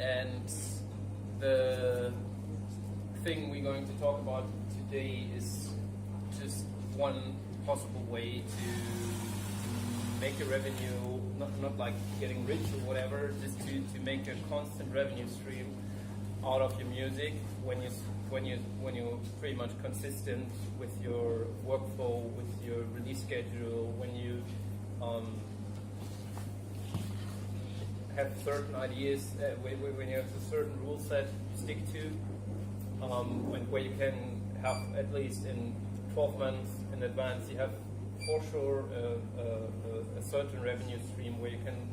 And the thing we're going to talk about today is just one possible way to make a revenue, not like getting rich or whatever, just to make a constant revenue stream out of your music when you're pretty much consistent with your workflow, with your release schedule, when you have certain ideas, when you have a certain rule set you stick to, and where you can have at least in 12 months in advance, you have for sure a certain revenue stream where you can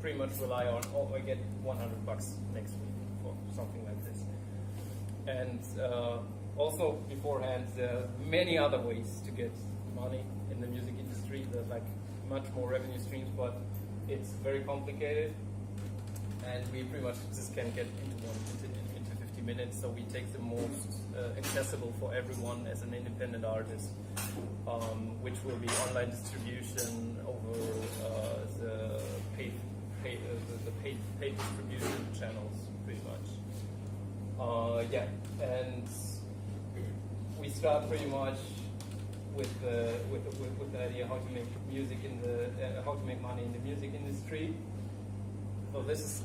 pretty much rely on, oh, I get $100 next week or something like this. And also beforehand, there are many other ways to get money in the music industry. There's like much more revenue streams, but it's very complicated. And we pretty much just can get into 50 minutes, so we take the most accessible for everyone as an independent artist, which will be online distribution over the paid distribution channels, pretty much. Yeah, and we start pretty much with the idea how to make music how to make money in the music industry. So this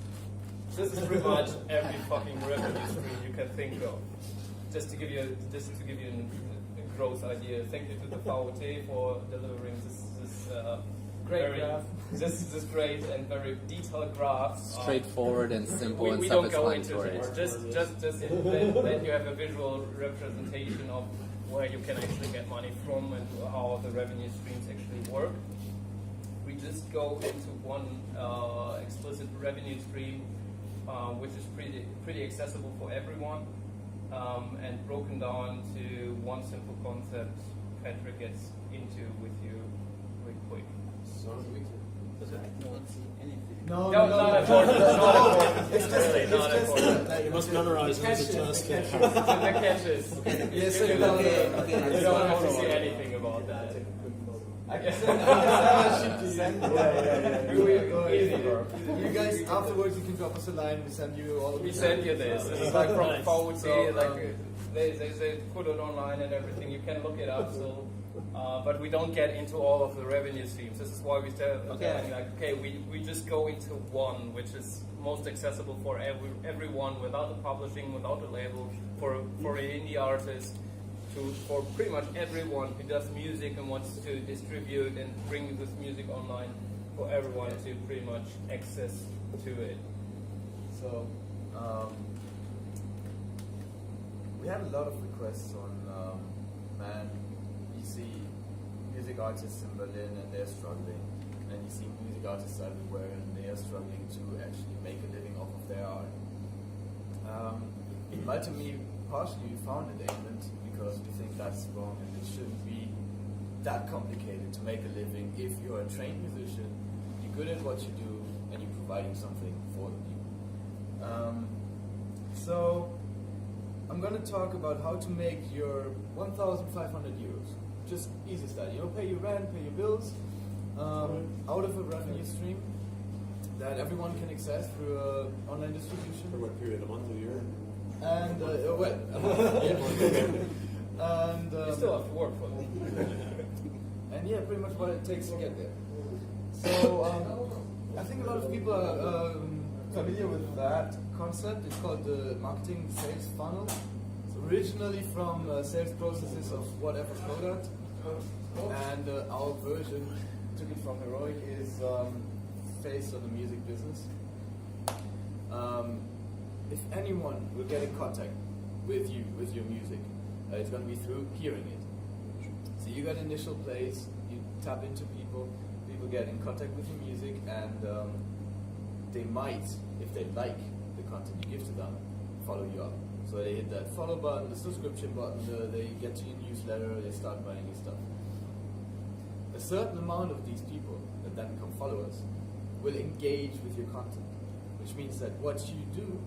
is pretty much every fucking revenue stream you can think of. Just to give you a gross idea. Thank you to the VOT for delivering this great graph. This great and very detailed graph. Straightforward and simple and we don't go into self-explanatory. it. Just then you have a visual representation of where you can actually get money from and how the revenue streams actually work. We just go into one explicit revenue stream, which is pretty accessible for everyone, and broken down to one simple concept Patrick gets into with you real quick. I don't see anything. No, not important. Not important. It's just really not important. You must memorize The it. catches. Yes, You don't have to okay. say anything about that. I can send Easy. you guys afterwards. You can drop us a line. We send you all. We send you this. It's like from VOT, So, like they put it online and everything. You can look it up. So, but we don't get into all of the revenue streams. This is why we tell we just go into one, which is most accessible for everyone, without the publishing, without the label, for an indie artist. For pretty much everyone who does music and wants to distribute and bring this music online, for everyone to pretty much access to it. So, we had a lot of requests on, you see music artists in Berlin and they're struggling, and you see music artists everywhere and they are struggling to actually make a living off of their art. Malte and me partially founded Aimend because we think that's wrong and it shouldn't be that complicated to make a living if you're a trained musician, you're good at what you do, and you're providing something for the people. So I'm going to talk about how to make your 1,500 euros. Just easy stuff. Pay your rent, pay your bills, out of a revenue stream that everyone can access through online distribution. For what period? A month, a year? And and You still have to work for it. and yeah, pretty much what it takes to get there. So I think a lot of people are familiar with that concept. It's called the marketing sales funnel. It's originally from sales processes of whatever product, and our version took it from Heroic is face of the music business. If anyone will get in contact with you, with your music, it's going to be through hearing it. So you got initial plays, you tap into people, people get in contact with your music, and they might, if they like the content you give to them, follow you up. So they hit that follow button, the subscription button, they get to your newsletter, they start buying your stuff. A certain amount of these people that then become followers will engage with your content, which means that what you do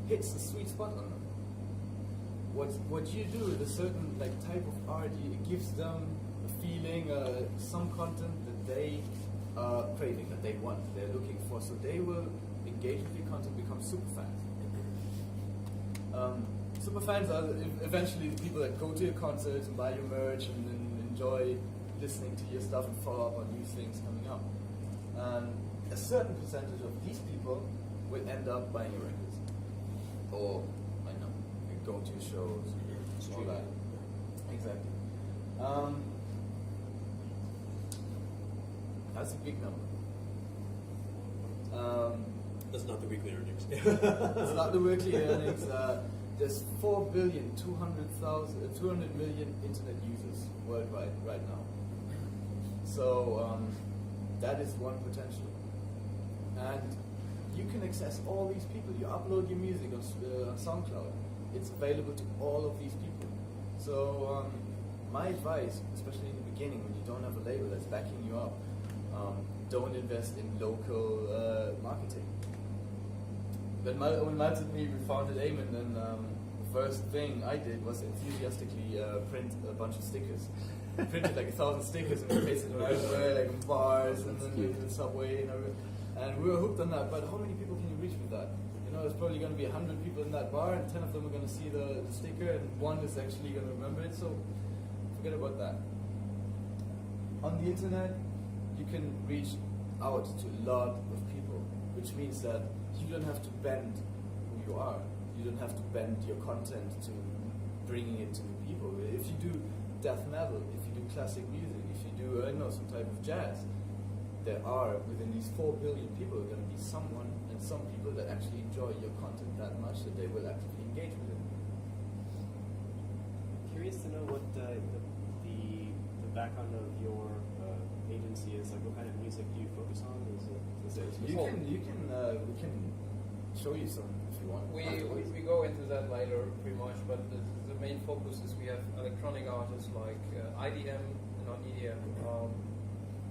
hits the sweet spot on them. What you do with a certain type of art, it gives them a feeling, some content that they are craving, that they want, they're looking for. So they will engage with your content, become super fans. Super fans are eventually the people that go to your concerts and buy your merch and enjoy listening to your stuff and follow up on new things coming up. And a certain percentage of these people will end up buying your records. Or, I know, go to shows, all that. Exactly. That's a big number. That's not the weekly earnings. It's not the weekly earnings. There's 4,200,000,000 internet users worldwide right now. So that is one potential. And you can access all these people. You upload your music on SoundCloud. It's available to all of these people. So my advice, especially in the beginning when you don't have a label that's backing you up, don't invest in local marketing. When Malte and me founded Aimend, and the first thing I did was enthusiastically print a bunch of stickers. We printed like 1,000 stickers and we pasted them everywhere, like in bars and then in the subway and everything. And we were hooked on that, but how many people can you reach with that? You know, there's probably going to be 100 people in that bar and 10 of them are going to see the sticker and one is actually going to remember it, so forget about that. On the internet, you can reach out to a lot of people, which means that you don't have to bend who you are. You don't have to bend your content to bringing it to the people. If you do death metal, if you do classic music, if you do, I don't know, some type of jazz, there are, within these 4 billion people, going to be someone and some people that actually enjoy your content that much that they will actively engage with it. Curious to know what the background of your agency is. Like, what kind of music do you focus on? We can show you some if you want. We go into that later pretty much, but the main focus is we have electronic artists like IDM, not EDM,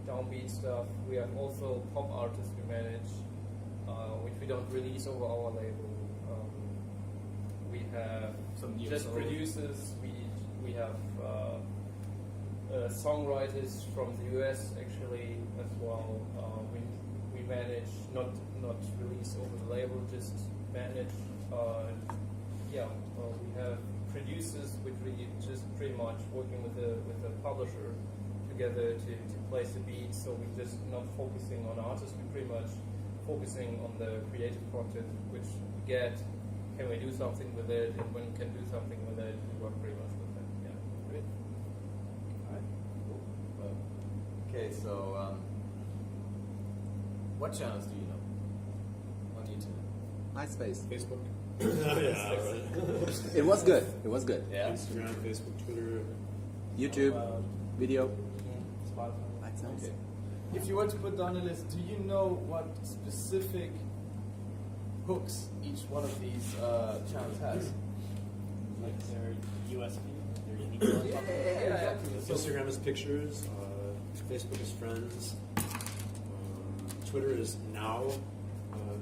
downbeat stuff. We have also pop artists we manage, which we don't release over our label. We have Some just producers. We have songwriters from the US actually as well. We manage not release over the label, just manage. We have producers which we just pretty much working with a publisher together to place the beats. So we're just not focusing on artists. We're pretty much focusing on the creative content which we get. Can we do something with it? And when we can do something with it, we work pretty much with it. Yeah. Great. Alright, cool. Well, okay, so what channels do you know on the internet? MySpace. Facebook. Yeah, right. It was good. It was good. Yeah. Instagram, Facebook, Twitter. YouTube, video. Spotify. That's nice. Okay. If you were to put down a list, do you know what specific hooks each one of these channels has? Like their USP, their unique Exactly. So, Instagram is pictures. Facebook is friends. Twitter is now.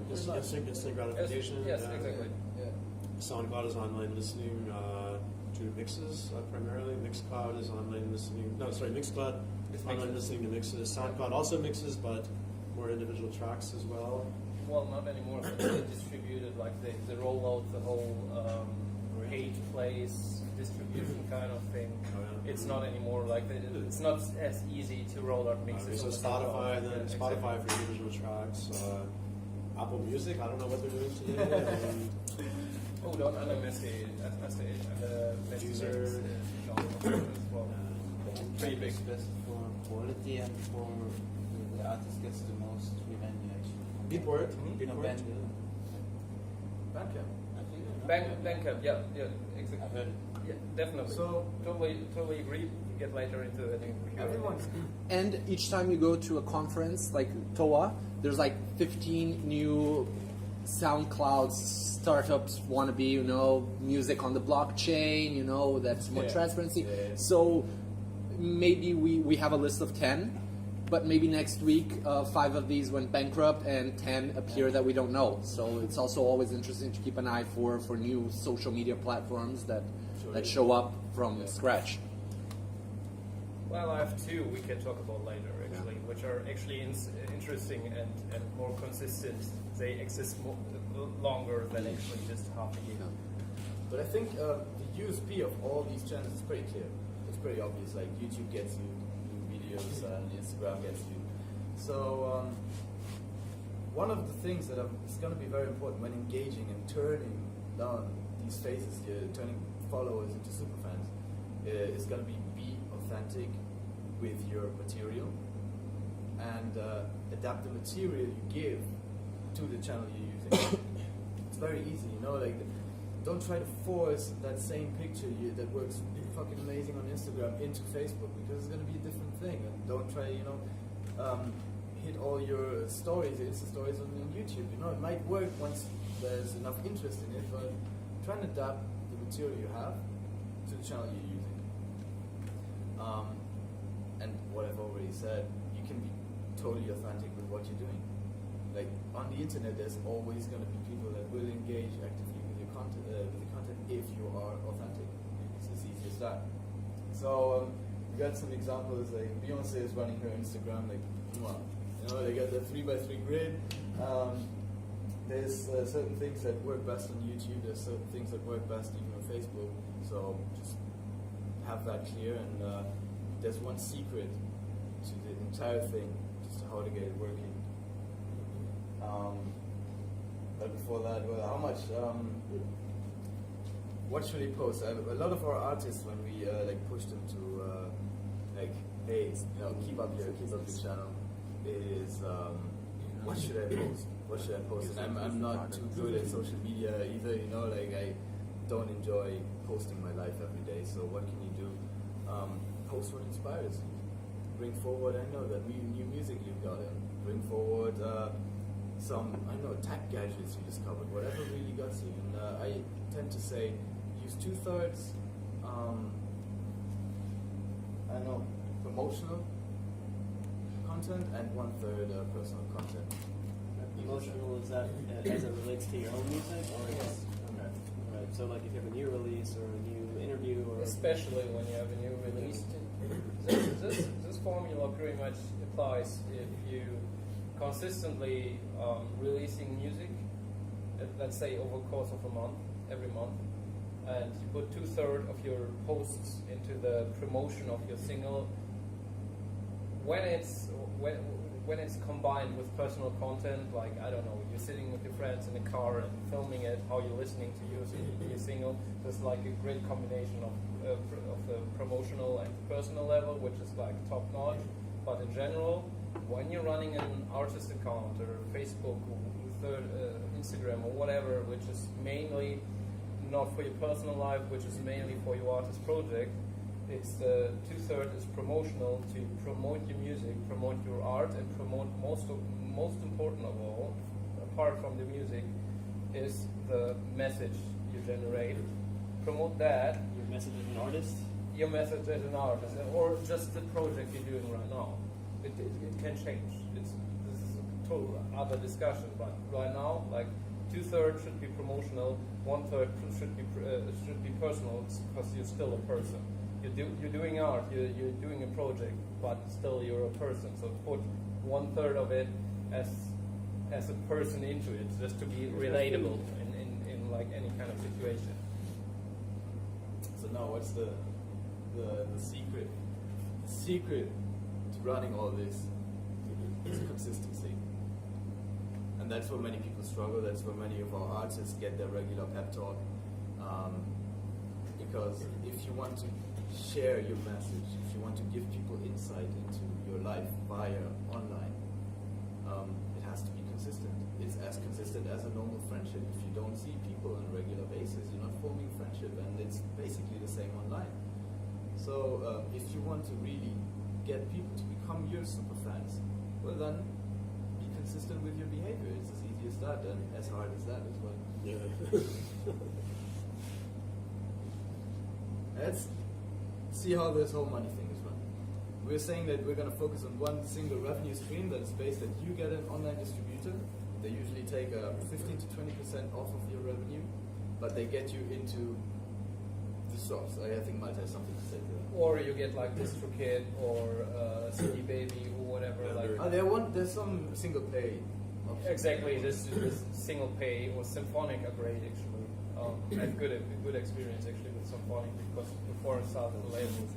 Instant gratification. Yes, exactly. yeah. SoundCloud is online listening to mixes primarily. Mixcloud is online listening. No, sorry, Mixcloud It's online mixes. listening to mixes. SoundCloud also mixes, but more individual tracks as well. Well, not anymore. They distributed, like they roll out the whole page plays distribution kind of thing. Oh, yeah. It's not anymore like it's not as easy to roll out mixes. So on the Spotify, SoundCloud. then Yeah, Spotify exactly. for individual tracks. Apple Music, I don't know what they're doing today. Oh, don't underestimate User. well. Pretty big. Best for quality and for the artist gets the most revenue actually. Beatport. No, band, Bandcamp. Bandcamp, yeah, exactly. I've heard it. Yeah, definitely. So- totally agree. You get later into it. Everyone's And each time you go to a conference like TOA, there's like 15 new SoundCloud startups wannabe, music on the blockchain, that's more Yeah. transparency. Yeah. So maybe we have a list of 10, but maybe next week 5 of these went bankrupt and 10 appear that we don't know. So it's also always interesting to keep an eye for new social media platforms that show up from scratch. Well, I have two we can talk about later, actually, which are actually interesting and more consistent. They exist longer than actually just half a year. But I think the USP of all these channels is pretty clear. It's pretty obvious. Like YouTube gets you new videos and Instagram gets you. So one of the things that is going to be very important when engaging and turning down these faces, turning followers into superfans, is going to be authentic with your material and adapt the material you give to the channel you're using. It's very easy, you know, like don't try to force that same picture that works fucking amazing on Instagram into Facebook, because it's going to be a different thing. And don't try, you know, hit all your stories, Insta stories on YouTube. You know, it might work once there's enough interest in it, but try and adapt the material you have to the channel you're using. And what I've already said, you can be totally authentic with what you're doing. Like on the internet, there's always going to be people that will engage actively with your content, if you are authentic. It's as easy as that. So we got some examples. Like Beyonce is running her Instagram. Like, you know, they got the 3x3 grid. There's certain things that work best on YouTube. There's certain things that work best even on Facebook. So just have that clear. And there's one secret to the entire thing, just how to get it working. But before that, well, how much? What should he post? A lot of our artists, when we like push them to like, hey, you know, keep up your channel, is what should I post? What should I post? And I'm not too good at social media either. You know, like I don't enjoy posting my life every day. So what can you do? Post what inspires you. Bring forward, I know, that new music you've got in. Bring forward some, I know, tech gadgets you discovered, whatever really got you. And I tend to say, use 2/3, I know, promotional content and 1/3 personal content. Emotional, is that as it relates to your own music? Or Yes. Okay. Right. So like if you have a new release or a new interview or Especially when you have a new release. This formula pretty much applies if you consistently releasing music, let's say over the course of a month, every month, and you put 2/3 of your posts into the promotion of your single. When it's combined with personal content, like, I don't know, you're sitting with your friends in a car and filming it, how you're listening to your single, there's like a great combination of the promotional and personal level, which is like top notch. But in general, when you're running an artist account or Facebook or Instagram or whatever, which is mainly not for your personal life, which is mainly for your artist project, it's 2/3 is promotional to promote your music, promote your art, and promote most important of all, apart from the music, is the message you generate. Promote that. your message as an artist? Your message as an artist, or just the project you're doing right now. It can change. This is a total other discussion, but right now, like 2/3 should be promotional, 1/3 should be personal, because you're still a person. You're doing art, you're doing a project, but still you're a person. So put 1/3 of it as a person into it, just to be relatable in like any kind of situation. So now, what's the secret? The secret to running all this is consistency, and that's where many people struggle. That's where many of our artists get their regular pep talk. Because if you want to share your message, if you want to give people insight into your life via online, it has to be consistent. It's as consistent as a normal friendship. If you don't see people on a regular basis, you're not forming friendship, and it's basically the same online. So if you want to really get people to become your super fans, well then, be consistent with your behavior. It's as easy as that, and as hard as that as well. Yeah. Let's see how this whole money thing is run. We're saying that we're going to focus on one single revenue stream that is based that you get an online distributor. They usually take 15 to 20% off of your revenue, but they get you into the the shops. I think Malte has something to say to that. Or you get like DistroKid or CD Baby or whatever. Yeah, Like There's some single pay options. exactly, this single pay or symphonic are great actually. I had good experience actually with symphonic because before I started the label.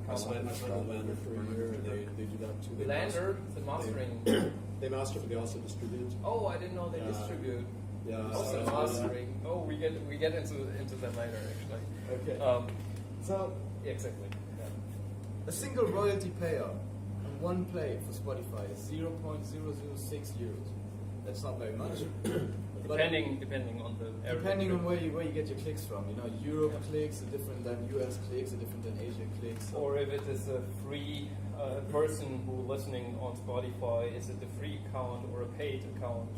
I signed with Lander for a year, and they do that too. They Lander, the mastering. They master, but they also distribute. Oh, I didn't know they distribute. Yeah, Also so- mastering. Oh, we get into that later actually. Okay. So Yeah, exactly. Yeah. a single royalty payout on one play for Spotify is 0.006 euros. That's not very much. But Depending on the area. depending on where you get your clicks from, you know, Europe clicks are different than US clicks, are different than Asia clicks. Or if it is a free person who listening on Spotify, is it a free account or a paid account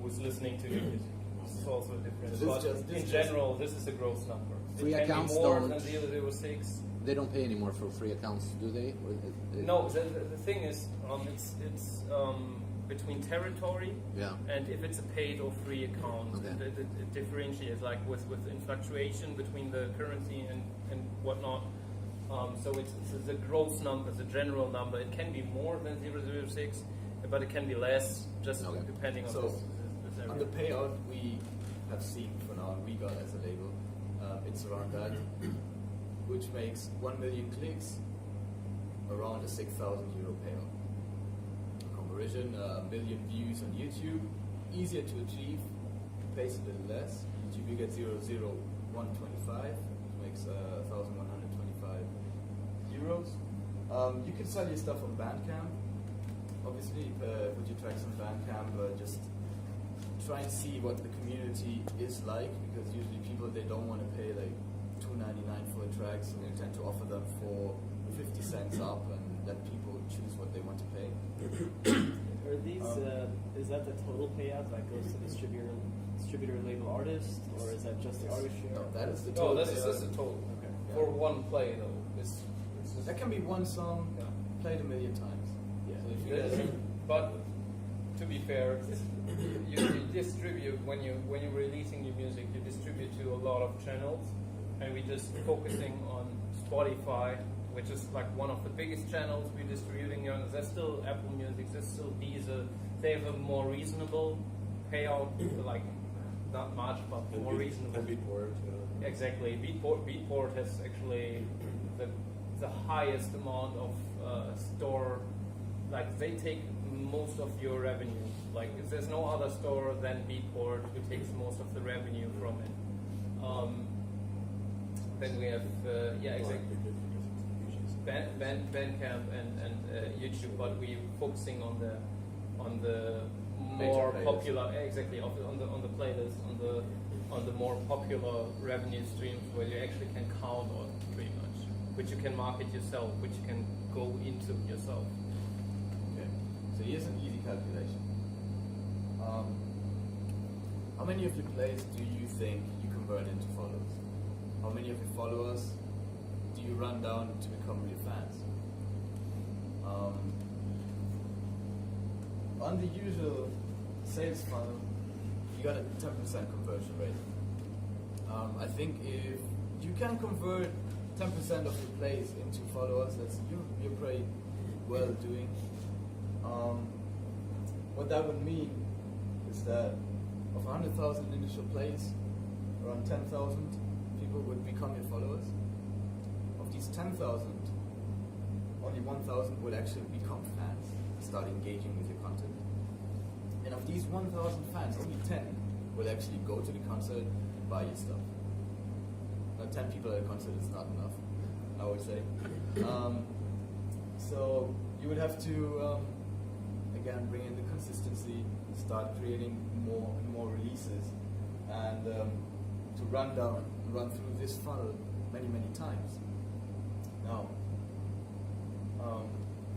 who's listening to your music? This is also different. This But just- this in just- general, this is a gross number. Free it can accounts be more don't- than 0.006. They don't pay anymore for free accounts, do they? Or No, the thing is, it's between territory. Yeah. And if it's a paid or free account, Okay. it differentiates like with in fluctuation between the currency and whatnot. So it's the gross number, the general number. It can be more than 0.006, but it can be less, just Okay. depending on So, this area. on the payout we have seen for now, we got as a label, it's around that, which makes 1 million clicks, around a 6,000 euro payout. Conversion, 1 million views on YouTube, easier to achieve, pays a little less. YouTube you get 0.0125, which makes 1,125 euros. You can sell your stuff on Bandcamp. Obviously, put your tracks on Bandcamp, just try and see what the community is like, because usually people, they don't want to pay like $2.99 for a track, so we tend to offer them for 50 cents up and let people choose what they want to pay. Are these, is that the total payout that goes to distributor label artist, or is that just the artist share? No, that is the Oh, total. this is payout. the total. Okay. For one play though. This is That can be one song Yeah. played 1 million times. Yeah. So if you Yes, get, but to be fair, you distribute when you're releasing your music. You distribute to a lot of channels, and we're just focusing on Spotify, which is like one of the biggest channels we're distributing on. There's still Apple Music, there's still Deezer. They have a more reasonable payout, like not much, but more reasonable. And Beatport. Exactly. Beatport has actually the highest amount of store. Like they take most of your revenue. Like there's no other store than Beatport who takes most of the revenue from it. Then we have exactly Bandcamp and YouTube, but we're focusing on the more Major popular on the playlist on the more popular revenue streams where you actually can count on pretty much, which you can market yourself, which you can go into yourself. okay. So here's an easy calculation. How many of your plays do you think you convert into followers? How many of your followers do you run down to become real fans? On the usual sales funnel, you got a 10% conversion rate. I think if you can convert 10% of your plays into followers, you're pretty well doing. What that would mean is that of 100,000 initial plays, around 10,000 people would become your followers. Of these 10,000, only 1,000 will actually become fans, start engaging with your content. And of these 1,000 fans, only 10 will actually go to the concert, buy your stuff. Now, 10 people at a concert is not enough, I would say. So you would have to, again, bring in the consistency, start creating more and more releases, and to run through this funnel many times. Now,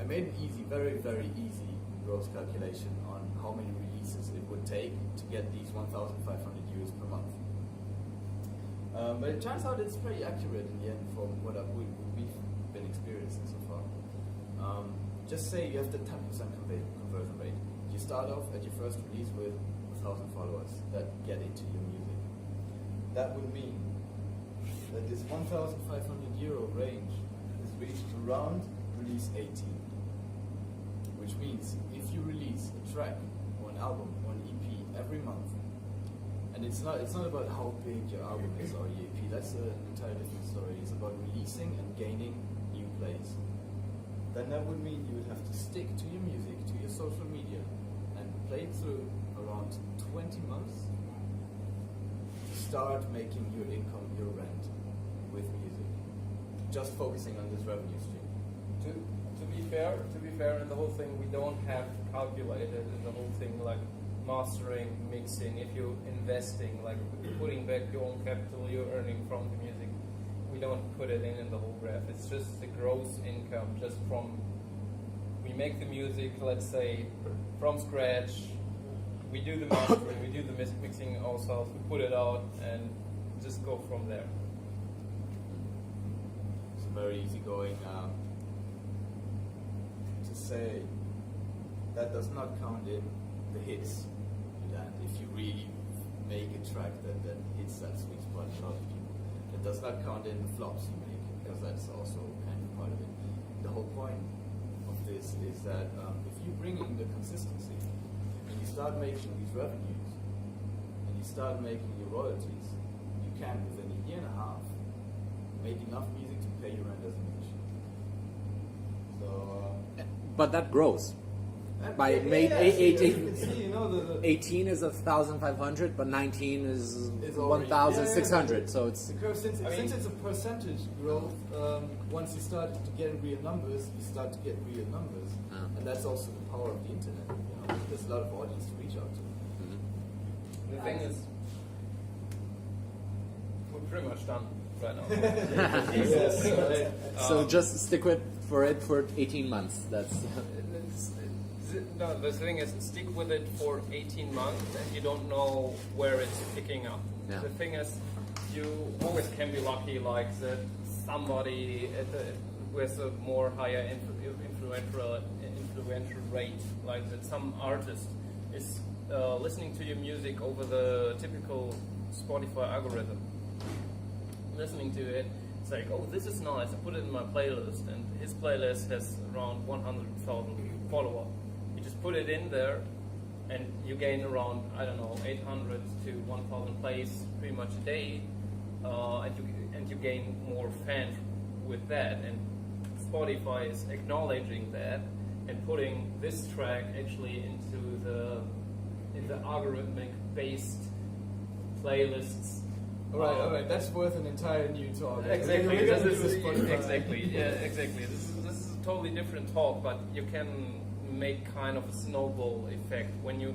I made an easy, very easy gross calculation on how many releases it would take to get these 1,500 euros per month. But it turns out it's pretty accurate in the end from what we've been experiencing so far. Just say you have the 10% conversion rate. You start off at your first release with 1,000 followers that get into your music. That would mean that this 1,500 euro range is reached around release 18. Which means if you release a track or an album or an EP every month, and it's not about how big your album is or your EP, that's an entirely different story. It's about releasing and gaining new plays. Then that would mean you would have to stick to your music, to your social media, and play through around 20 months to start making your income, your rent with music. Just focusing on this revenue stream. To be fair, in the whole thing, we don't have calculated in the whole thing like mastering, mixing. If you're investing, like putting back your own capital, you're earning from the music. We don't put it in the whole graph. It's just the gross income, just from we make the music, let's say, from scratch. We do the mastering, we do the mixing ourselves. We put it out and just go from there. It's very easygoing. To say that does not count in the hits you land. If you really make a track that hits that sweet spot in a lot of people, it does not count in the flops you make, because that's also kind of part of it. The whole point of this is that if you bring in the consistency and you start making these revenues and you start making your royalties, you can within a year and a half make enough music to pay your rent as a musician. So. But that grows. By 18 is 1,500, but 19 is 1,600. So it's because since it's a percentage growth, once you start to get real numbers, you start to get real numbers, and that's also the power of the internet. You know, there's a lot of audience to reach out to. The thing is, we're pretty much done right now. so just stick with it for 18 months. That's. No, the thing is, stick with it for 18 months and you don't know where it's picking up. Yeah. The thing is, you always can be lucky, like that somebody with a more higher influential rate, like that some artist is listening to your music over the typical Spotify algorithm. Listening to it, it's like, oh, this is nice, I put it in my playlist, and his playlist has around 100,000 followers. Just put it in there and you gain around, I don't know, 800 to 1,000 plays pretty much a day, and you gain more fans with that, and Spotify is acknowledging that and putting this track actually into the algorithmic based playlists. All right, that's worth an entire new talk. Exactly. Exactly. This is a totally different talk, but you can make kind of a snowball effect when you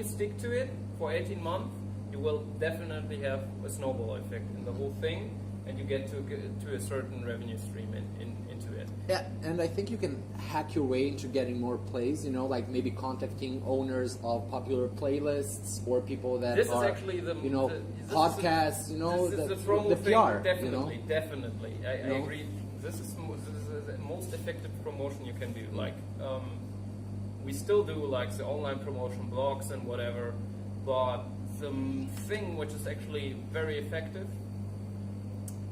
stick to it for 18 months. You will definitely have a snowball effect in the whole thing, and you get to a certain revenue stream into it. Yeah, and I think you can hack your way into getting more plays. You know, like maybe contacting owners of popular playlists or people that this are, is actually podcasts. The PR. Definitely. I agree. This is the most effective promotion you can do. Like, we still do like the online promotion, blogs and whatever, but the thing which is actually very effective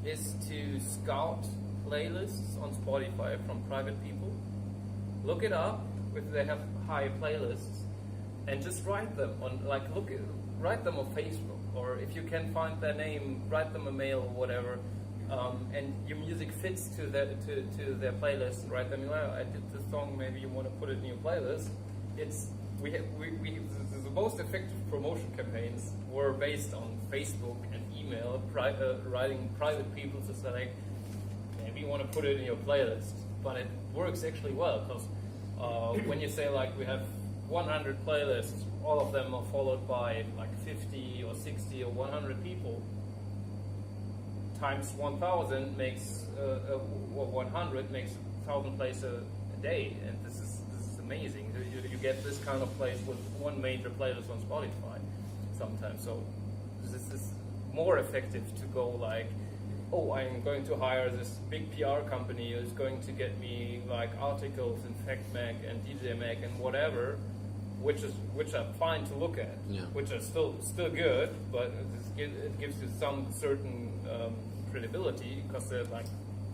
is to scout playlists on Spotify from private people. Look it up if they have high playlists, and just write them on write them on Facebook, or if you can find their name, write them a mail or whatever. And your music fits to their playlist. Write them, I did this song. Maybe you want to put it in your playlist. The most effective promotion campaigns were based on Facebook and email, writing private people to say, maybe you want to put it in your playlist. But it works actually well, because when you say like we have 100 playlists, all of them are followed by like 50 or 60 or 100 people. Times 1,000 makes 100 makes 1,000 plays a day, and this is amazing. You get this kind of plays with one major playlist on Spotify sometimes. So this is more effective to go like, oh, I'm going to hire this big PR company who's going to get me like articles in FactMag and DJ Mag and whatever, which are fine to look at, which are still good, but it gives you some certain credibility because they're like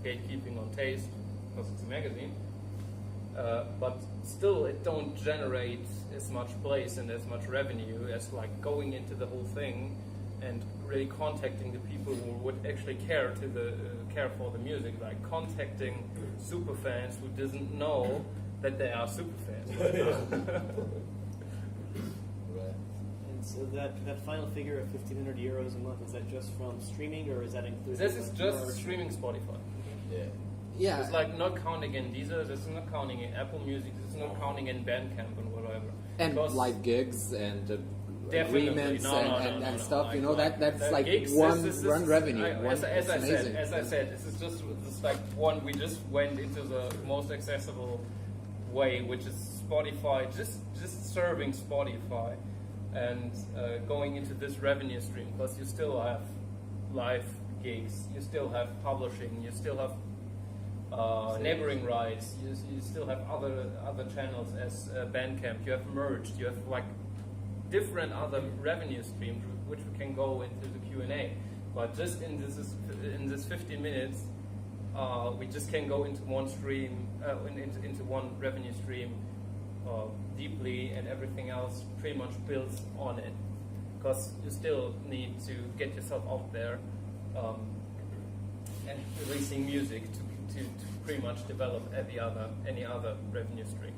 gatekeeping on taste because it's a magazine. But still, it don't generate as much place and as much revenue as like going into the whole thing and really contacting the people who would actually care for the music, like contacting super fans who doesn't know that they are super fans. Right. And so that final figure of €1,500 a month, is that just from streaming, or is that included? This is like, just merch? streaming Spotify. Yeah. Yeah. It's like not counting in Deezer, this is not counting in Apple Music, this is not counting in Bandcamp and whatever. and Because live gigs and definitely, agreements and stuff. like, You know that's like gigs, one this is- run revenue. As It's I amazing. said, this is just like one. We just went into the most accessible way, which is Spotify. Just serving Spotify and going into this revenue stream, because you still have live gigs, you still have publishing, you still have neighboring rights, you still have other channels as Bandcamp, you have merch, you have like different other revenue streams which we can go into the Q&A. But just in this 15 minutes, we just can go into one stream, into one revenue stream deeply, and everything else pretty much builds on it. Because you still need to get yourself out there and releasing music to pretty much develop any other revenue stream.